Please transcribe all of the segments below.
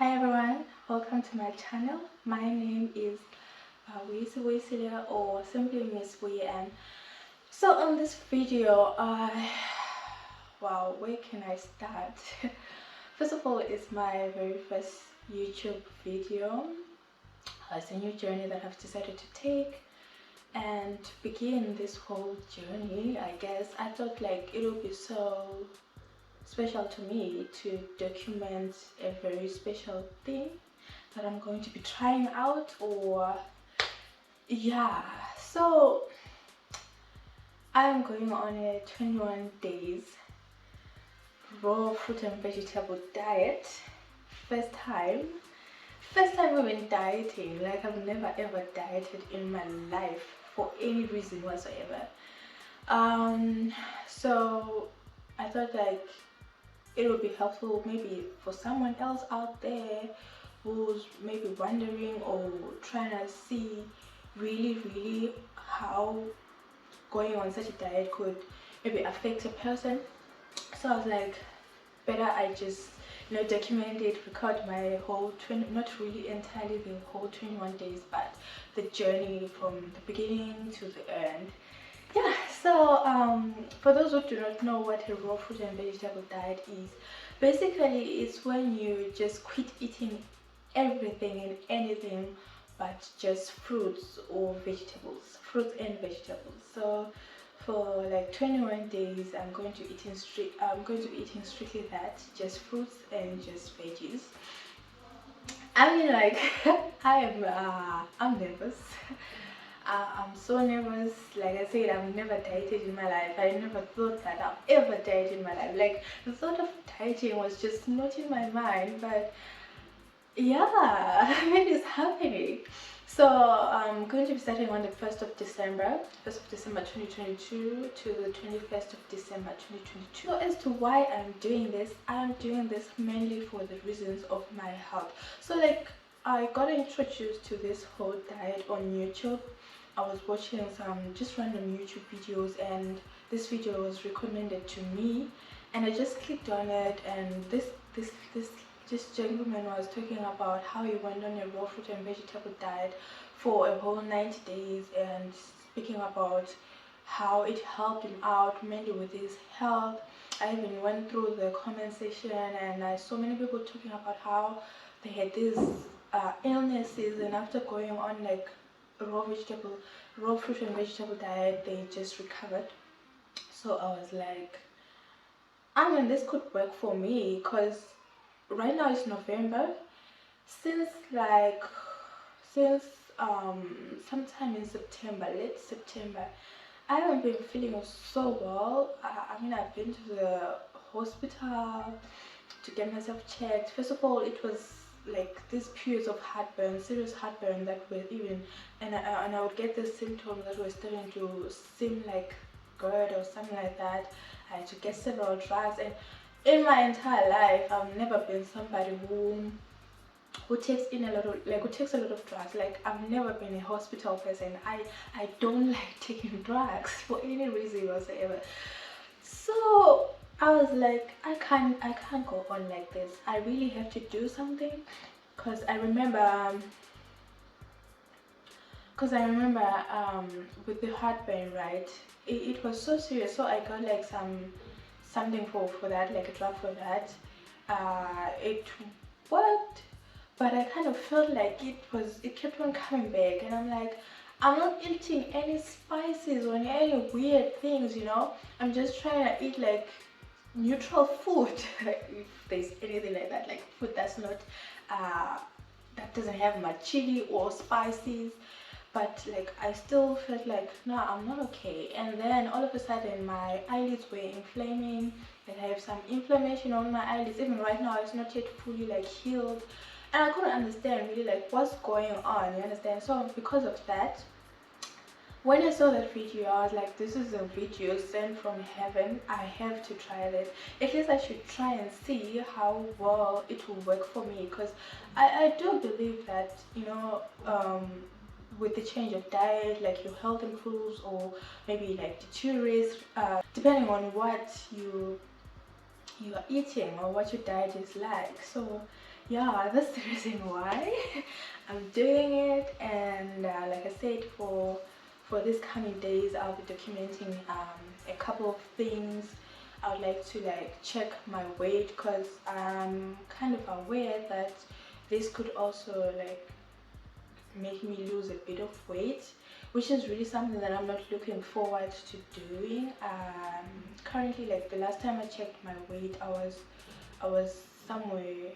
Hi everyone, welcome to my channel. My name is Wisilia or simply Miss WN. So on this video, wow, where can I start? First of all, it's my very first YouTube video. It's a new journey that I've decided to take, and to begin this whole journey, I guess I thought like it would be so special to me to document a very special thing that I'm going to be trying out. Or yeah, so I'm going on a 21 days raw fruit and vegetable diet. First time even dieting. Like, I've never ever dieted in my life for any reason whatsoever. So I thought like it would be helpful maybe for someone else out there who's maybe wondering or trying to see really how going on such a diet could maybe affect a person. So I was like, better I just document it, record my whole 20, not really entirely the whole 21 days, but the journey from the beginning to the end. Yeah, so for those who do not know what a raw fruit and vegetable diet is, basically it's when you just quit eating everything and anything but just fruits or vegetables, fruits and vegetables. So for like 21 days I'm going to be eating strictly that, just fruits and just veggies. I mean, like, I'm nervous. I'm so nervous. Like I said, I've never dieted in my life. I never thought that I've ever dieted in my life. Like, the thought of dieting was just not in my mind. But yeah, it is happening. So I'm going to be starting on the 1st of December, 2022 to the 21st of December 2022. So as to why I'm doing this mainly for the reasons of my health. So like, I got introduced to this whole diet on YouTube. I was watching some just random YouTube videos, and this video was recommended to me, and I just clicked on it. And this gentleman was talking about how he went on a raw fruit and vegetable diet for a whole 90 days, and speaking about how it helped him out mainly with his health. I even went through the comment section and I saw many people talking about how they had these illnesses, and after going on like raw fruit and vegetable diet, they just recovered. So I was like, I mean, this could work for me, because right now it's November. Since sometime in September, late September, I haven't been feeling so well. I mean, I've been to the hospital to get myself checked. First of all, it was like these periods of heartburn, serious heartburn, that were even, and I would get the symptoms that were starting to seem like GERD or something like that. I had to get several drugs, and in my entire life, I've never been somebody who takes a lot of drugs. Like, I've never been a hospital person. I don't like taking drugs for any reason whatsoever. So I was like, I can't go on like this. I really have to do something, because I remember with the heartburn, right, it was so serious. So I got like something for that, like a drug for that. It worked, but I kind of felt like it kept on coming back, and I'm like, I'm not eating any spices or any weird things, I'm just trying to eat like neutral food. If there's anything like that, like food that's not that doesn't have much chili or spices. But like, I still felt like, no, I'm not okay. And then all of a sudden my eyelids were inflaming, and I have some inflammation on my eyelids. Even right now, it's not yet fully like healed, and I couldn't understand really like what's going on, you understand? So because of that, when I saw that video, I was like, this is a video sent from heaven. I have to try this. At least I should try and see how well it will work for me, because I do believe that, with the change of diet, like, your health improves or maybe like deteriorates, depending on what you are eating or what your diet is like. So yeah, that's the reason why I'm doing it. And like I said, for these coming days, I'll be documenting a couple of things. I would like to like check my weight, because I'm kind of aware that this could also like make me lose a bit of weight, which is really something that I'm not looking forward to doing. Currently, like the last time I checked my weight, I was somewhere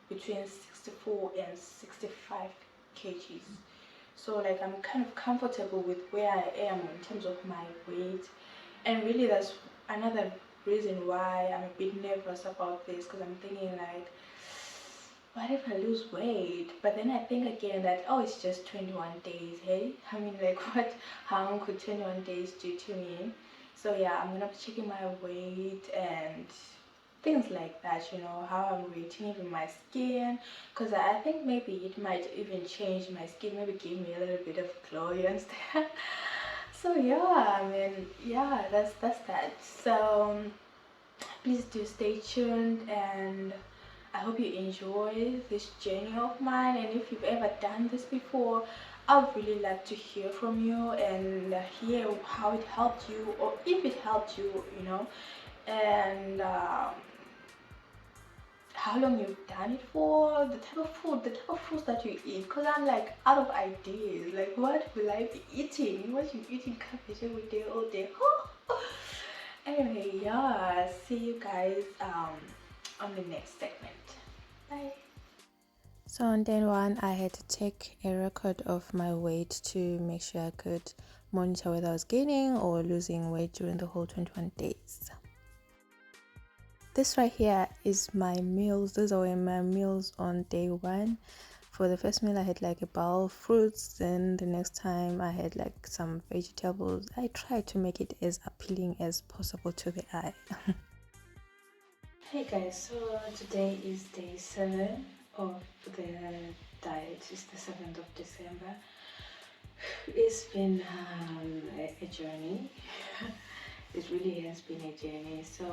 between 64 and 65 kgs. So like I'm kind of comfortable with where I am in terms of my weight, and really that's another reason why I'm a bit nervous about this, because I'm thinking like, what if I lose weight? But then I think again that, oh, it's just 21 days. Hey, I mean, like, what harm could 21 days do to me? So yeah, I'm gonna be checking my weight and things like that, you know, how I'm rating even my skin, because I think maybe it might even change my skin, maybe give me a little bit of glow and stuff. So yeah, I mean, yeah, that's that. So please do stay tuned, and I hope you enjoy this journey of mine. And if you've ever done this before, I would really like to hear from you and hear how it helped you, or if it helped you, you know, and how long you've done it for, the type of foods that you eat. Because I'm like out of ideas. Like, what will I be eating? What you eating cabbage every day, all day? Anyway, yeah, see you guys on the next segment. Bye. So on day one, I had to take a record of my weight to make sure I could monitor whether I was gaining or losing weight during the whole 21 days. This right here is my meals. Those are my meals on day one. For the first meal, I had like a bowl of fruits. Then the next time, I had like some vegetables. I tried to make it as appealing as possible to the eye. Hey guys, so today is day 7 of the diet. It's the 7th of December. It's been a journey. It really has been a journey. So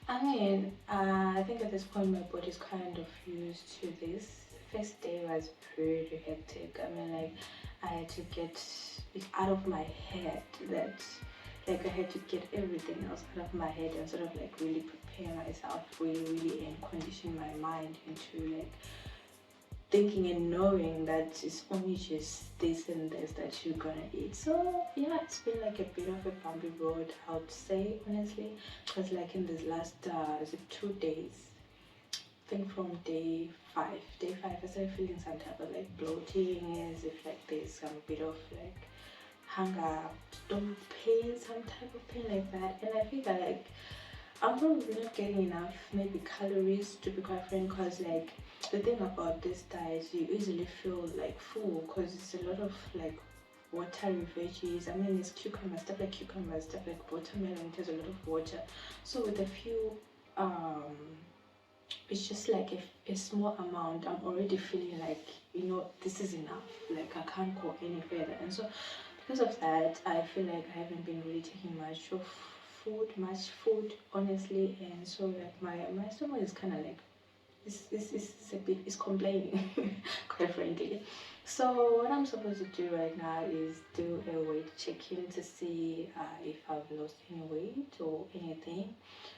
I mean, I think at this point my body's kind of used to this. First day was pretty hectic. I mean, like, I had to get it out of my head that, like, I had to get everything else out of my head and sort of like really prepare myself really and condition my mind into like thinking and knowing that it's only just this and this that you're gonna eat. So yeah, it's been like a bit of a bumpy road, I would say, honestly, because like in this last is it 2 days, I think from day 5 I started feeling some type of like bloating, as if like there's some bit of like hunger, stomach pain, some type of pain like that. And I feel like I'm probably not getting enough maybe calories, to be quite frank, because like the thing about this diet, you easily feel like full because it's a lot of like watery veggies. I mean, it's cucumbers, stuff like watermelon, it has a lot of water. So with a few it's just like a small amount, I'm already feeling like, you know, this is enough, like I can't go any further. And so because of that, I feel like I haven't been really taking much food, honestly. And so like my stomach is kind of like it's complaining, quite frankly. So what I'm supposed to do right now is do a weight check-in to see if I've lost any weight or anything.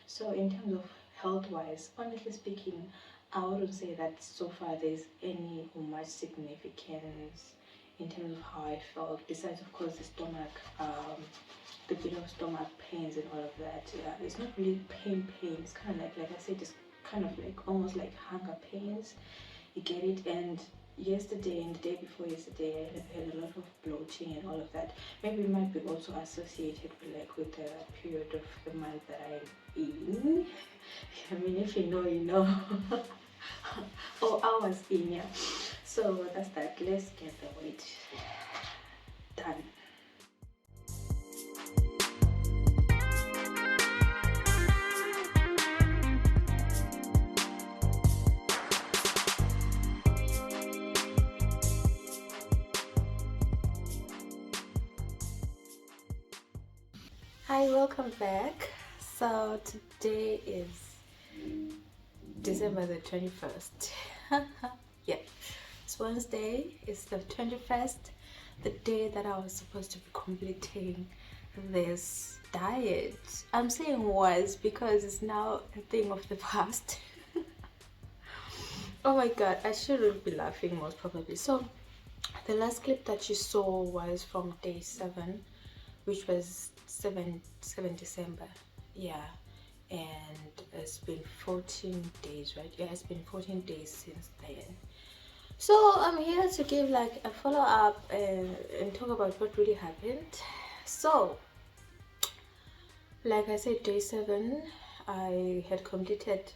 So in terms of health-wise, honestly speaking, I wouldn't say that so far there's any or much significance in terms of how I felt, besides of course the stomach, the bit of stomach pains and all of that. Yeah, it's not really pain, it's kind of like I said, just kind of like almost like hunger pains, you get it. And yesterday and the day before yesterday, I had a lot of bloating and all of that. Maybe it might be also associated with the period of the month that I'm in. I mean, if you know, you know. Oh, I was in, yeah. So that's that. Let's get the weight done. Hi, welcome back. So today is December the 21st. Yeah, it's Wednesday, it's the 21st, the day that I was supposed to be completing this diet. I'm saying was because it's now a thing of the past. Oh my god, I shouldn't be laughing most probably. So the last clip that you saw was from day 7, which was 7 December. Yeah, and it's been 14 days, right? Yeah, it's been 14 days since then. So I'm here to give like a follow-up and talk about what really happened. So like I said, day 7 I had completed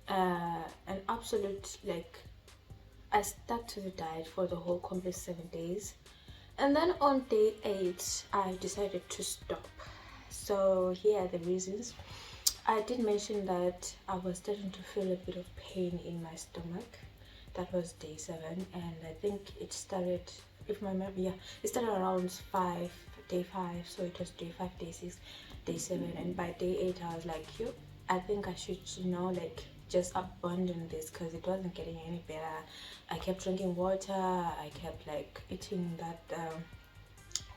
an absolute, like, I stuck to the diet for the whole complete 7 days, and then on day 8 I decided to stop. So here are the reasons. I did mention that I was starting to feel a bit of pain in my stomach. That was day 7, and I think it started, if my memory, yeah, it started around day 5, so it was day 5, day 6, day 7, and by day 8 I was like, yo, I think I should, like, just abandon this because it wasn't getting any better. I kept drinking water, I kept like eating that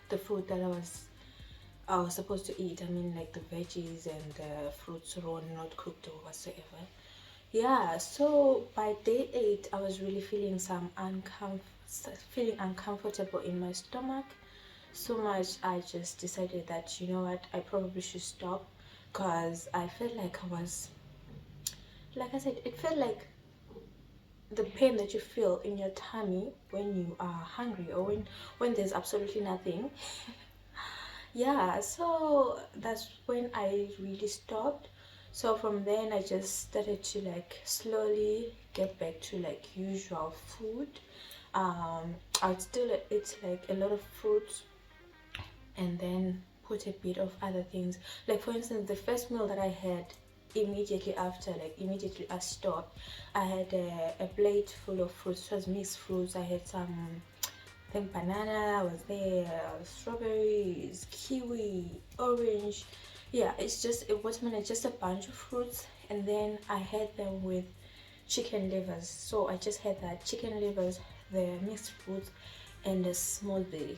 the food that I was supposed to eat. I mean, like the veggies and the fruits raw, not cooked or whatsoever. Yeah, so by day 8 I was really feeling feeling uncomfortable in my stomach so much. I just decided that, you know what, I probably should stop, because I felt like I was, like I said, it felt like the pain that you feel in your tummy when you are hungry, or when there's absolutely nothing. Yeah, so that's when I really stopped. So from then I just started to like slowly get back to like usual food. I'd still eat like a lot of fruits, and then put a bit of other things. Like for instance, the first meal that I had immediately after, like immediately I stopped, I had a plate full of fruits. It was mixed fruits. I had some, I think banana was there, strawberries, kiwi, orange. Yeah, it's just a watermelon, just a bunch of fruits. And then I had them with chicken livers. So I just had that chicken livers, the mixed fruits, and a smoothie.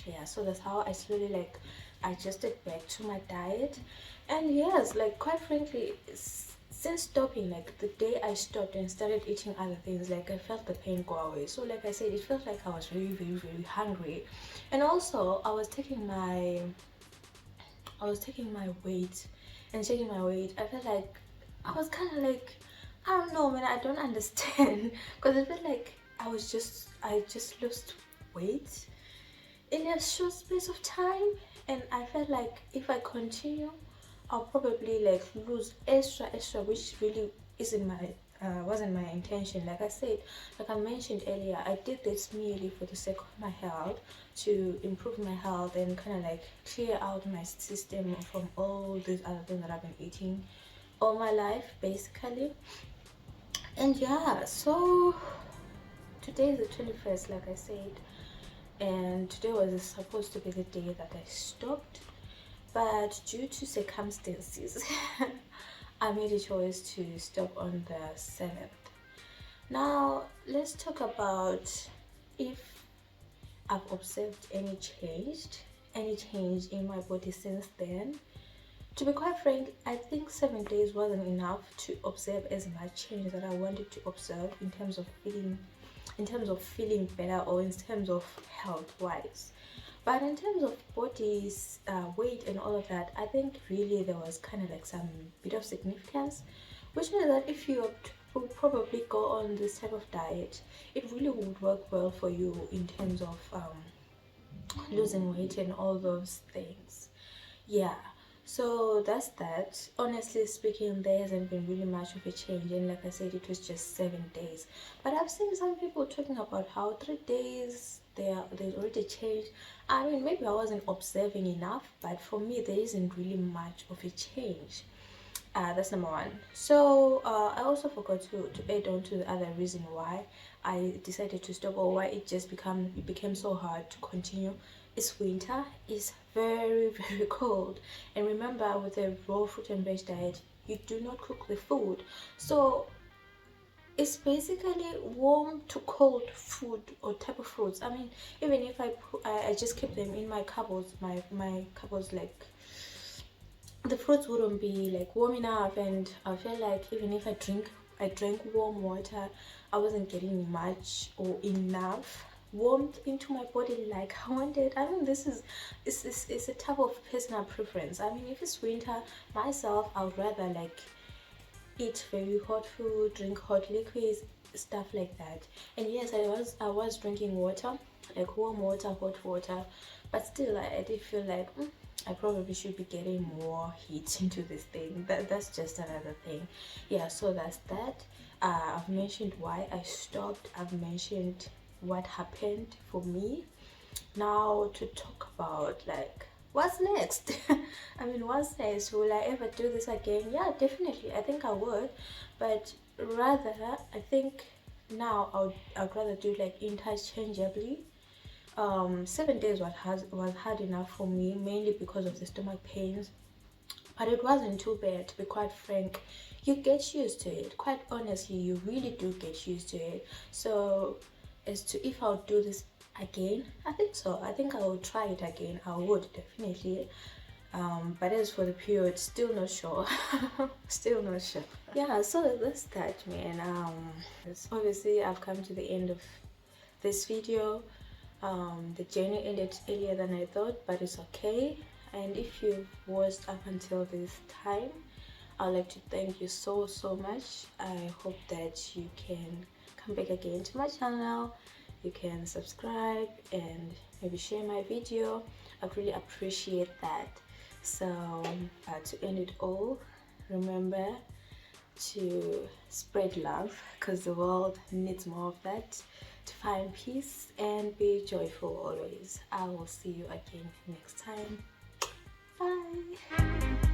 Yeah, so that's how I slowly like adjusted back to my diet. And yes, like quite frankly, since stopping, like the day I stopped and started eating other things, like I felt the pain go away. So like I said, it felt like I was very, very, very hungry. And also I was taking my weight and checking my weight. I felt like I was kind of like, I don't know, man, I don't understand. Because I felt like I just lost weight in a short space of time, and I felt like if I continue I'll probably like lose extra, which really isn't my wasn't my intention. Like I said, like I mentioned earlier, I did this merely for the sake of my health, to improve my health and kind of like clear out my system from all these other things that I've been eating all my life basically. And yeah, so today is the 21st, like I said, and today was supposed to be the day that I stopped, but due to circumstances I made a choice to stop on the 7th. Now let's talk about if I've observed any change in my body since then. To be quite frank, I think 7 days wasn't enough to observe as much change that I wanted to observe in terms of feeling better, or in terms of health wise. But in terms of body's weight and all of that, I think really there was kind of like some bit of significance, which means that if you would probably go on this type of diet, it really would work well for you in terms of losing weight and all those things. Yeah, so that's that. Honestly speaking, there hasn't been really much of a change, and like I said, it was just 7 days. But I've seen some people talking about how 3 days they already changed. I mean, maybe I wasn't observing enough, but for me there isn't really much of a change. That's number one. So I also forgot to add on to the other reason why I decided to stop, or why it became so hard to continue it's winter, it's very very cold, and remember with a raw fruit and veg diet you do not cook the food, so it's basically warm to cold food or type of fruits. I mean, even if I just keep them in my cupboards, my cupboards, like the fruits wouldn't be like warm enough, and I feel like even if I drank warm water, I wasn't getting much or enough warmth into my body like I wanted. I mean, this is it's a type of personal preference. I mean, if it's winter, myself, I would rather like eat very hot food, drink hot liquids, stuff like that. And yes, I was drinking water, like warm water, hot water, but still I did feel like I probably should be getting more heat into this thing. That's just another thing. Yeah, so that's that. I've mentioned why I stopped. I've mentioned what happened for me. Now to talk about like what's next. I mean, what's next? Will I ever do this again? Yeah, definitely, I think I would, but rather I think now I'd rather do like interchangeably. 7 days was hard enough for me, mainly because of the stomach pains, but it wasn't too bad, to be quite frank. You get used to it, quite honestly, you really do get used to it. So as to if I'll do this again, I think so. I think I will try it again. I would definitely. But as for the period, still not sure. Still not sure. Yeah, so that's that, man. Obviously I've come to the end of this video. The journey ended earlier than I thought, but it's okay. And if you've watched up until this time, I'd like to thank you so much. I hope that you can come back again to my channel. You can subscribe and maybe share my video. I'd really appreciate that. So to end it all, remember to spread love, because the world needs more of that, to find peace and be joyful always. I will see you again next time. Bye.